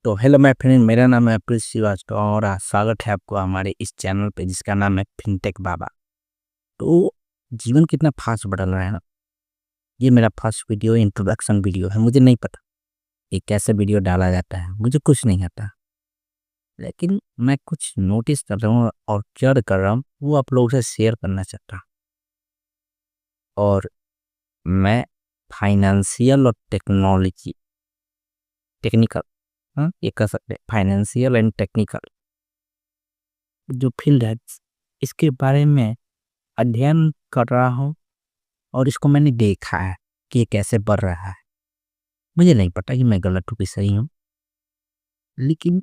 तो hello my friend, मेरा नाम है प्रिंस श्रीवास्तव और स्वागत है आपको हमारे इस चैनल पे जिसका नाम है फिनटेक बाबा। तो जीवन कितना फास्ट बदल रहा है ना। ये मेरा फर्स्ट वीडियो इंट्रोडक्शन वीडियो है। मुझे नहीं पता ये कैसे वीडियो डाला जाता है, मुझे कुछ नहीं आता, लेकिन मैं कुछ नोटिस कर रहा हूँ और क्या कर रहा हूँ वो आप लोगों से शेयर करना चाहता हूँ। और मैं फाइनेंशियल और टेक्निकल, हाँ ये कह सकते हैं, फाइनेंशियल एंड टेक्निकल जो फील्ड है इसके बारे में अध्ययन कर रहा हूँ और इसको मैंने देखा है कि ये कैसे बढ़ रहा है। मुझे नहीं पता कि मैं गलत हूँ कि सही हूँ, लेकिन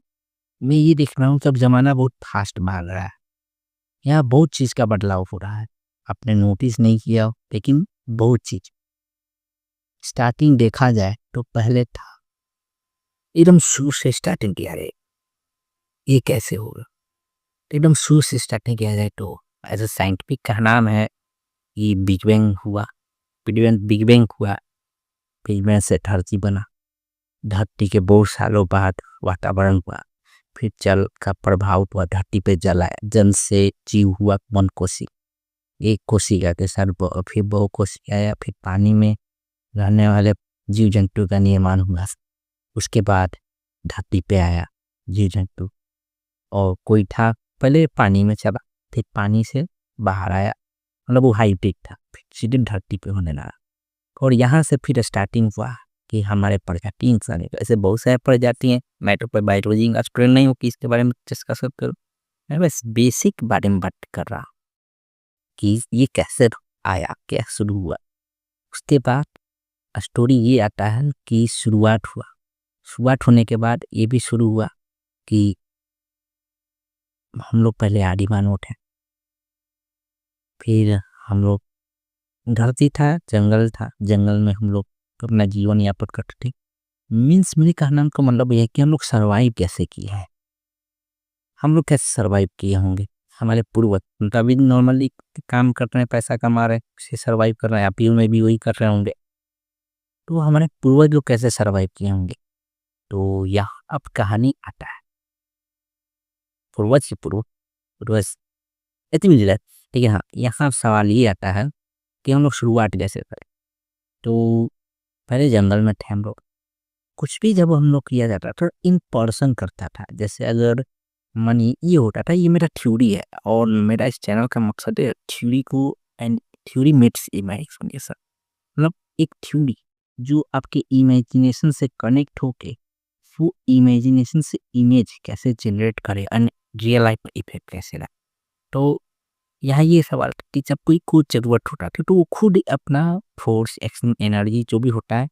मैं ये देख रहा हूँ कि अब ज़माना बहुत फास्ट भाग रहा है। यहाँ बहुत चीज़ का बदलाव हो रहा है। आपने नोटिस नहीं किया हो, लेकिन बहुत चीज़ स्टार्टिंग देखा जाए तो पहले था एकदम शुरू से स्टार्टिंग किया जाए ये कैसे होगा, तो एकदम शुरू से स्टार्टिंग किया जाए तो एज ए साइंटिफिक का नाम है कि बिग बैंग हुआ। बिग बैंग हुआ, बिग बैंग से धरती बना। धरती के बहुत सालों बाद वातावरण हुआ, फिर जल का प्रभाव हुआ, धरती पे जल आया, जल से जीव हुआ मन कोशी, एक कोशिका के साथ फिर बहु कोशिका आया, फिर पानी में रहने वाले जीव जंतु का निर्माण हुआ। उसके बाद धरती पे आया जीव जंतु, और कोई था पहले पानी में चला, फिर पानी से बाहर आया, मतलब वो हाईटेक था, फिर सीधे धरती पे होने लगा। और यहाँ से फिर स्टार्टिंग हुआ कि हमारे प्रजाति इंसान है। ऐसे बहुत सारे प्रजाति हैं। मैं तो कोई बायोलॉजी का स्टूडेंट नहीं हूँ कि इसके बारे में डिस्कस करूँ। मैं बस बेसिक बारे में बात कर रहा हूँ कि ये कैसे आया, क्या शुरू हुआ। उसके बाद स्टोरी ये आता है कि शुरुआत हुआ। शुरुआत होने के बाद ये भी शुरू हुआ कि हम लोग पहले आदि मानव थे, फिर हम लोग धरती था, जंगल था, जंगल में हम लोग अपना जीवन यापन करते थे। मीन्स मेरे कहने का मतलब यह है कि हम लोग सर्वाइव कैसे किए हैं, हम लोग कैसे सर्वाइव किए होंगे। हमारे पूर्वज तो अभी नॉर्मली काम कर रहे हैं, पैसा कमा रहे हैं, उसे सर्वाइव कर रहे हैं, आप में भी वही कर रहे होंगे। तो हमारे पूर्वज लोग कैसे सर्वाइव किए होंगे, तो यहाँ अब कहानी आता है पूर्वज से पूर्वज इतनी मिल जाए। ठीक है, हाँ, यहाँ सवाल ये आता है कि हम लोग शुरुआत कैसे करें। तो पहले जंगल में थे हम लोग। कुछ भी जब हम लोग किया जाता था इन पर्सन करता था। जैसे अगर मनी ये होता था, ये मेरा थ्योरी है और मेरा इस चैनल का मकसद है थ्योरी को एंड थ्योरी मेट्स इमेजिनेशन, मतलब एक थ्योरी जो आपके इमेजिनेशन से कनेक्ट होके वो इमेजिनेशन से इमेज कैसे जनरेट करे एंड रियल लाइफ में इफेक्ट कैसे लाए। तो यहाँ ये सवाल था कि जब कोई कुछ जरूरत होता था तो वो खुद ही अपना फोर्स, एक्शन, एनर्जी जो भी होता है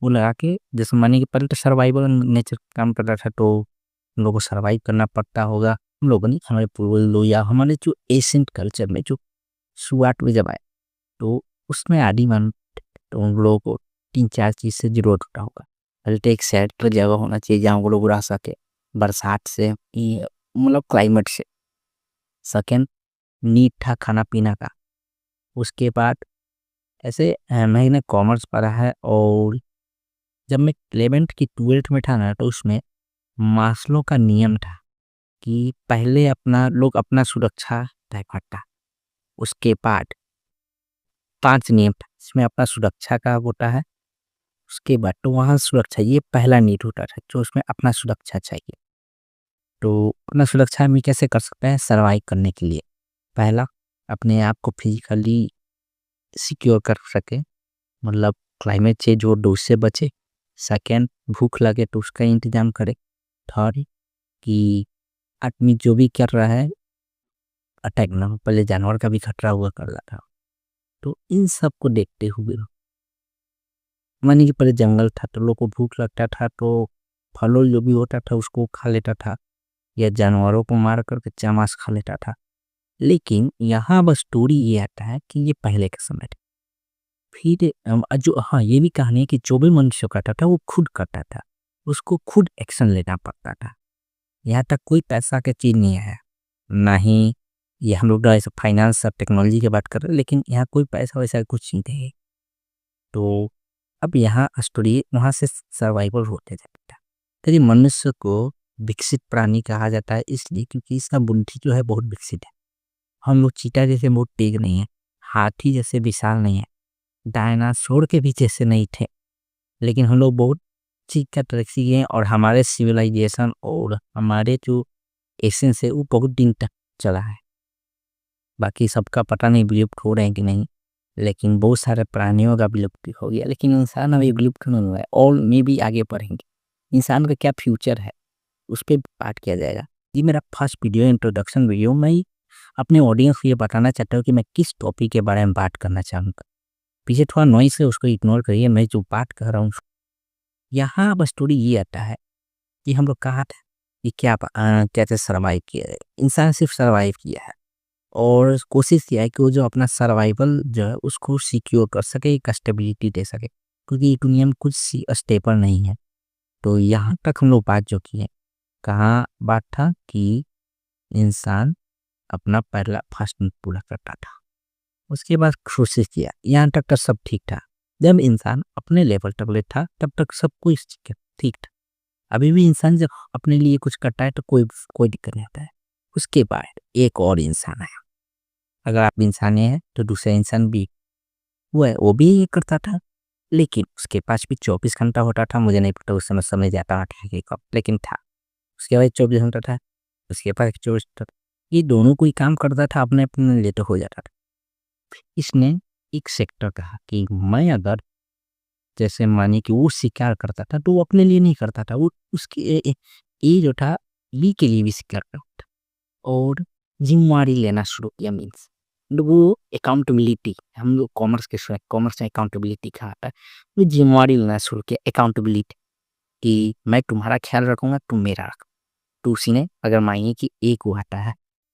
वो लगा के, जैसे मानिए कि पहले तो सर्वाइवल नेचर काम कर रहा था, तो हम लोगों को सर्वाइव करना पड़ता होगा। हम लोगों ने, हमारे पूर्वज लोग या हमारे जो एशियंट कल्चर में जो शुरुआत में जब आए तो उसमें आदि मानव, तो उन लोगों को 3-4 चीज़ से जरूरत होता होगा। पहले तो एक सेटल जगह होना चाहिए जहाँ वो लोग रह सके बरसात से, मतलब क्लाइमेट से। सेकेंड, नीड था खाना पीना का। उसके बाद ऐसे मैंने कॉमर्स पढ़ा है और जब मैं 11th की 12th में था ना, तो उसमें मास्लो का नियम था कि पहले अपना लोग अपना सुरक्षा तय करता, उसके बाद 5 नियम था इसमें अपना सुरक्षा का होता है। उसके बाद तो वहाँ सुरक्षा, ये पहला नीड होता था जो उसमें अपना सुरक्षा चाहिए। तो अपना सुरक्षा हम कैसे कर सकते हैं सर्वाइव करने के लिए। पहला, अपने आप को फिजिकली सिक्योर कर सके, मतलब क्लाइमेट चेंज और डोज से बचे। सेकेंड, भूख लगे तो उसका इंतजाम करे। थर्ड, कि आदमी जो भी कर रहा है अटैक ना हो, पहले जानवर का भी खतरा हुआ कर रहा था। तो इन सब को देखते हुए मानिए कि पहले जंगल था तो लोग को भूख लगता था तो फलों जो भी होता था उसको खा लेता था या जानवरों को मार करके चामास खा लेता था। लेकिन यहाँ बस स्टोरी ये आता है कि ये पहले के समय था। फिर जो, हाँ, ये भी कहानी है कि जो भी मनुष्य करता था वो खुद करता था, उसको खुद एक्शन लेना पड़ता था। यहाँ तक कोई पैसा का चीज़ नहीं है, ना ही ये हम लोग ऐसे फाइनेंस और टेक्नोलॉजी की बात कर रहे हैं, लेकिन यहाँ कोई पैसा वैसा कुछ नहीं है। तो अब यहाँ स्टोरी वहाँ से सर्वाइवल होते जाता। तो मनुष्य को विकसित प्राणी कहा जाता है इसलिए क्योंकि इसका बुद्धि जो है बहुत विकसित है। हम लोग चीता जैसे बहुत तेज नहीं है, हाथी जैसे विशाल नहीं है, डायनासोर के भी जैसे नहीं थे, लेकिन हम लोग बहुत चीज का तरक्की है और हमारे सिविलाइजेशन और हमारे जो एसेंस है वो बहुत दिन तक चला है। बाकी सबका पता नहीं विलुप्त हो रहे हैं कि नहीं, लेकिन बहुत सारे प्राणियों का विलुप्त हो गया, लेकिन इंसान अभी विलुप्त नहीं हुआ है और मे भी आगे बढ़ेंगे। इंसान का क्या फ्यूचर है उस पर बात किया जाएगा। ये मेरा फर्स्ट वीडियो इंट्रोडक्शन वीडियो। मैं अपने ऑडियंस को ये बताना चाहता हूँ कि मैं किस टॉपिक के बारे में बात करना चाहूँगा। पीछे थोड़ा नॉइस है, उसको इग्नोर करिए। मैं जो बात कर रहा हूँ यहाँ अब स्टोरी ये आता है कि हम लोग कहा था कि कैसे सर्वाइव किया है। इंसान सिर्फ सर्वाइव किया है और कोशिश किया है कि वो जो अपना सर्वाइवल जो है उसको सिक्योर कर सके, एक स्टेबिलिटी दे सके, क्योंकि ये दुनिया में कुछ स्टेबल नहीं है। तो यहाँ तक हम लोग बात जो की है, कहाँ बात था कि इंसान अपना पहला फर्स्ट पूरा करता था, उसके बाद कोशिश किया, यहाँ तक तो सब ठीक था। जब इंसान अपने लेवल तक था तब तक सब कुछ ठीक था। अभी भी इंसान जब अपने लिए कुछ करता है तो कोई दिक्कत नहीं आता है। उसके बाद एक और इंसान आया। अगर आप इंसान हैं तो दूसरा इंसान भी वो भी ये करता था, लेकिन उसके पास भी 24 घंटा होता था। मुझे नहीं पता उस समय समझ जाता था कि कब, लेकिन था। उसके बाद 24 घंटा था, उसके पास 24 घंटा। ये दोनों कोई काम करता था अपने अपने लिए तो हो जाता था। इसने एक सेक्टर कहा कि मैं अगर जैसे मानिए कि वो शिकार करता था तो वो अपने लिए नहीं करता था, वो उसके ये जो था बी के लिए भी शिकार करता था और जिम्मेवारी लेना शुरू किया। मीन्स वो अकाउंटेबिलिटी, हम लोग कॉमर्स के स्टूडेंट, कॉमर्स में अकाउंटेबिलिटी कहा था, वो जिम्मेवारी लेना शुरू किया। अकाउंटेबिलिटी कि मैं तुम्हारा ख्याल रखूंगा, तुम मेरा रखो। तो उसी ने अगर मानिए कि ए को आता है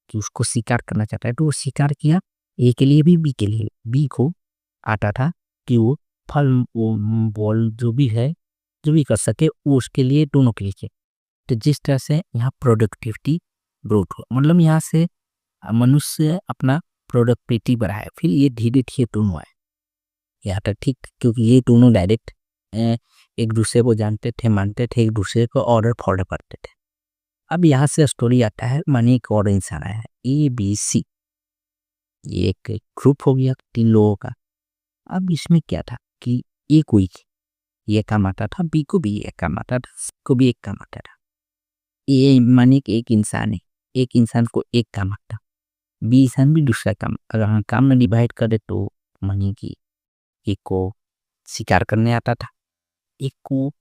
कि उसको शिकार करना चाहता है तो वो शिकार किया, ए के लिए भी बी के लिए। बी को आता था कि वो फल वो बॉल जो भी है जो भी कर सके वो उसके लिए दोनों के लिए किए। तो जिस तरह से यहाँ प्रोडक्टिविटी ग्रोथ हो, मतलब यहाँ से मनुष्य अपना प्रोडक्टिविटी बढ़ाए, फिर ये धीरे धीरे दोनों आए यहाँ तक ठीक, क्योंकि ये दोनों डायरेक्ट एक दूसरे को जानते थे, मानते थे, एक दूसरे को ऑर्डर फॉलो करते थे। अब यहाँ से स्टोरी आता है, मानिए एक और इंसान आया है ABC, ये एक ग्रुप हो गया 3 लोगों का। अब इसमें क्या था कि ए कोई ये काम आता था, बी को भी ये काम आता था, सी को भी एक काम आता था। ए मानिए कि एक इंसान है, एक इंसान को एक काम आता, बी इंसान भी दूसरा काम। अगर हम काम में डिवाइड करें तो मानिए कि एक को शिकार करने आता था, एक को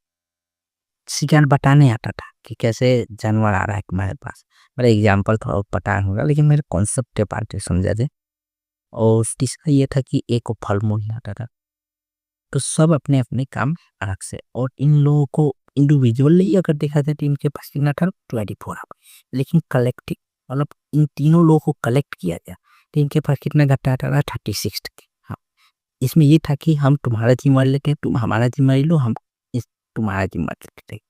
शिकार बताने आता था कि कैसे जानवर आ रहा है हमारे पास। मेरा एग्जाम्पल थोड़ा पता होगा लेकिन मेरे कॉन्सेप्ट के पार्ट समझा दे। और तीसरा ये था कि एक को फल मूल आता था। तो सब अपने अपने काम अलग से, और इन लोगों को इंडिविजुअली अगर देखा जाए तो इनके पास कितना था 24 आवर, लेकिन कलेक्टिव मतलब इन तीनों लोगों को कलेक्ट किया गया तो इनके पास कितना घंटा आता था 36। हाँ, इसमें ये था कि हम तुम्हारा जिम्मेवारी लेते हैं, तुम हमारा जिम्मेवारी लो, हम इस तुम्हारा जिम्मेवारी लेते हैं।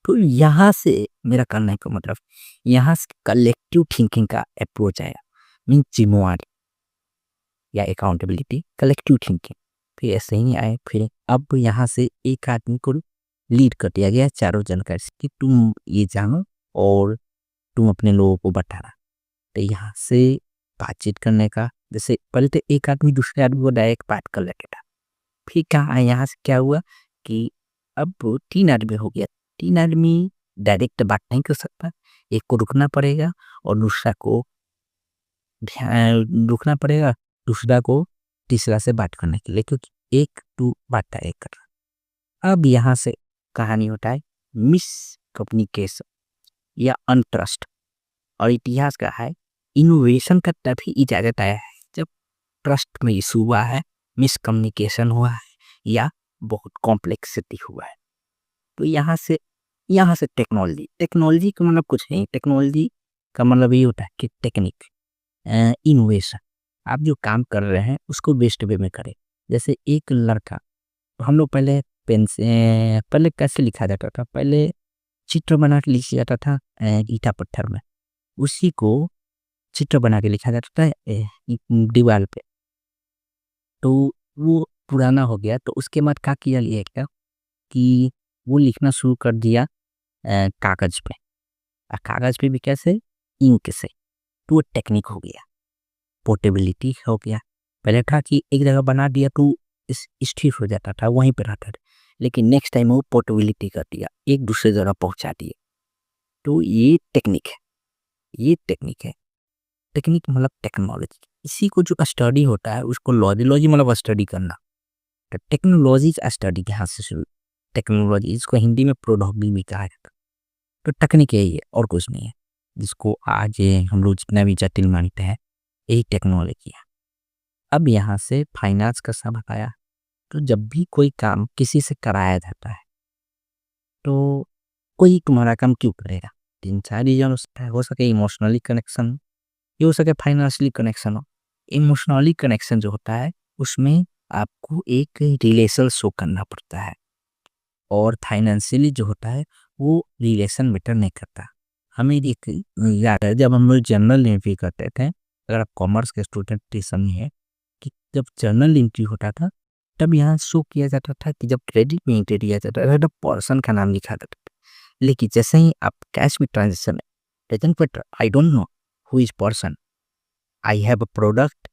तो यहाँ से मेरा कहने का मतलब यहाँ से कलेक्टिव थिंकिंग का अप्रोच आया। मीन जिम्मेवारी या अकाउंटेबिलिटी, कलेक्टिव थिंकिंग। फिर ऐसे ही आए, फिर अब यहाँ से एक आदमी को लीड कर दिया गया चारों जानकारी से कि तुम ये जानो और तुम अपने लोगों को बताना। तो यहाँ से बातचीत करने का, जैसे पहले तो एक आदमी दूसरे आदमी को डायरेक्ट बात कर लेता था, फिर कहाँ यहाँ से क्या हुआ कि अब 3 आदमी हो गया। 3 आदमी डायरेक्ट बात नहीं कर सकता, एक को रुकना पड़ेगा और दूसरा को रुकना पड़ेगा, दूसरा को तीसरा से बात करने के लिए, क्योंकि एक टू बात डायरेक्ट कर रहा। अब यहाँ से कहानी होता है मिस कम्युनिकेशन या अनट्रस्ट। और इतिहास का है इनोवेशन का तभी इजाजत आया है जब ट्रस्ट में इशू हुआ है, मिसकम्युनिकेशन हुआ है या बहुत कॉम्प्लेक्सिटी हुआ है। तो यहाँ से टेक्नोलॉजी टेक्नोलॉजी का मतलब कुछ नहीं, टेक्नोलॉजी का मतलब ये होता है कि टेक्निक, इनोवेशन। आप जो काम कर रहे हैं उसको बेस्ट वे में करें। जैसे एक लड़का, हम लोग पहले पेन से पहले कैसे लिखा जाता था, पहले चित्र बना के लिखा जाता था ईटा पत्थर में, उसी को चित्र बना के लिखा जाता था दीवार पे। तो वो पुराना हो गया, तो उसके बाद क्या किया गया क्या कि वो लिखना शुरू कर दिया कागज पे, कागज पे भी कैसे, इंक से। तो वो टेक्निक हो गया, पोर्टेबिलिटी हो गया। पहले था कि एक जगह बना दिया तो स्थिर हो जाता था, वहीं पे रहता था, लेकिन नेक्स्ट टाइम वो पोर्टेबिलिटी कर दिया, एक दूसरे जगह पहुंचा दिए। तो ये टेक्निक है, ये टेक्निक है। टेक्निक मतलब टेक्नोलॉजी, इसी को जो स्टडी होता है उसको लॉजी मतलब स्टडी करना। तो टेक्नोलॉजी स्टडी के हाथ से शुरू, टेक्नोलॉजी इसको हिंदी में प्रौद्योगिकी भी कहा जाता है। तो तकनीक यही है और कुछ नहीं है, जिसको आज हम लोग जितना भी जटिल मानते हैं, यही टेक्नोलॉजी है। अब यहाँ से फाइनेंस का सब आया। तो जब भी कोई काम किसी से कराया जाता है तो कोई तुम्हारा काम क्यों करेगा, तीन चार रीजन हो सके इमोशनली कनेक्शन, ये हो सके फाइनेंशियली कनेक्शन हो। इमोशनली कनेक्शन जो होता है उसमें आपको एक रिलेशन शो करना पड़ता है, और फाइनेंशियली जो होता है वो रिलेशन मैटर नहीं करता। हमें एक याद है जब हम लोग जर्नल एंट्री करते थे, अगर आप कॉमर्स के स्टूडेंट तो समझिए कि जब जर्नल एंट्री होता था तब यहाँ शो किया जाता था कि जब क्रेडिट में एंट्री दिया जाता था तब पर्सन का नाम लिखा जाता था। लेकिन जैसे ही आप कैश में transaction doesn't matter, I don't know who is person, I have a product,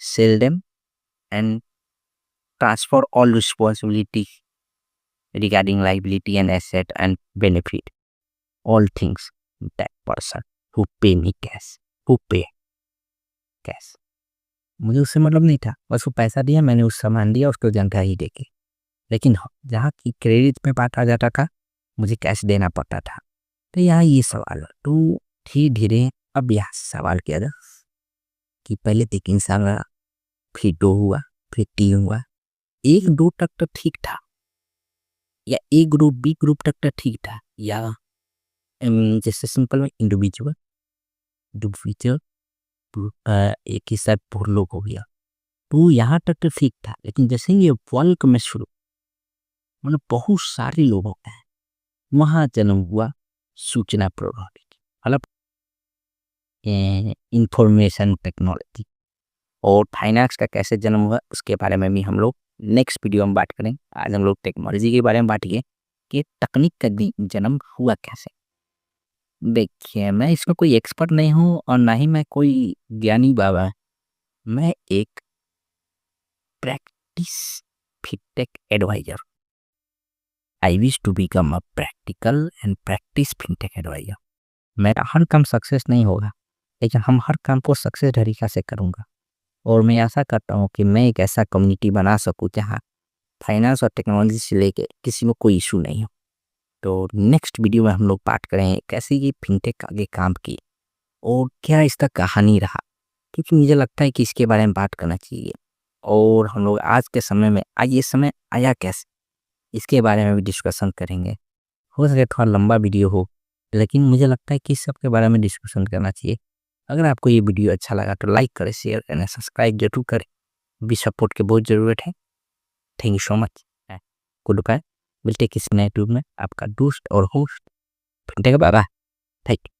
sell them and transfer all responsibility regarding liability and asset and benefit, all things that person who pay me who pay cash। मुझे उससे मतलब नहीं था, बस वो पैसा दिया, मैंने उस सामान दिया, उसको जानकारी दे के। लेकिन जहाँ की क्रेडिट में बात आ जाता था, मुझे कैश देना पड़ता था। तो यहाँ ये सवाल है। तो धीरे धीरे अब यहाँ सवाल किया था कि पहले 3 इंसान रहा, फिर 2 हुआ, फिर 3 हुआ, 1-2 तक तो ठीक था, या ए ग्रुप बी ग्रुप तक तो ठीक था, या जैसे सिंपल में इंडिविजुअल इंडिविजुअल एक ही साथ बहुत लोग हो गया, तो यहाँ तक तो ठीक था। लेकिन जैसे ये वर्ल्ड में शुरू मतलब बहुत सारे लोग होते हैं, वहाँ जन्म हुआ सूचना प्रौद्योगिकी मतलब इंफॉर्मेशन टेक्नोलॉजी। और फाइनेंस का कैसे जन्म हुआ उसके बारे में भी हम लोग नेक्स्ट वीडियो में बात करें। आज हम लोग टेक्नोलॉजी के बारे में बात किए कि तकनीक का जन्म हुआ कैसे। देखिए मैं इसमें कोई एक्सपर्ट नहीं हूँ और ना ही मैं कोई ज्ञानी बाबा, मैं एक practice fintech adviser. I wish to become a practical and practice fintech adviser. मेरा हर काम सक्सेस नहीं होगा, लेकिन हम हर काम को सक्सेस तरीका से करूँगा। और मैं आशा करता हूँ कि मैं एक ऐसा कम्युनिटी बना सकूँ जहाँ फाइनेंस और टेक्नोलॉजी से लेके किसी को कोई इशू नहीं हो। तो नेक्स्ट वीडियो में हम लोग बात करें कैसे ये फिनटेक आगे काम की और क्या इसका कहानी रहा, क्योंकि मुझे लगता है कि इसके बारे में बात करना चाहिए। और हम लोग आज के समय में आज ये समय आया कैसे, इसके बारे में भी डिस्कशन करेंगे। हो सके थोड़ा लंबा वीडियो हो, लेकिन मुझे लगता है कि इस सब के बारे में डिस्कशन करना चाहिए। अगर आपको ये वीडियो अच्छा लगा तो लाइक करें, शेयर करें, सब्सक्राइब जरूर करें, भी सपोर्ट की बहुत ज़रूरत है। Thank you so much. Good bye, मिलते किसी नए ट्यूब में। आपका दोस्त और host fintech Baba. Thank you.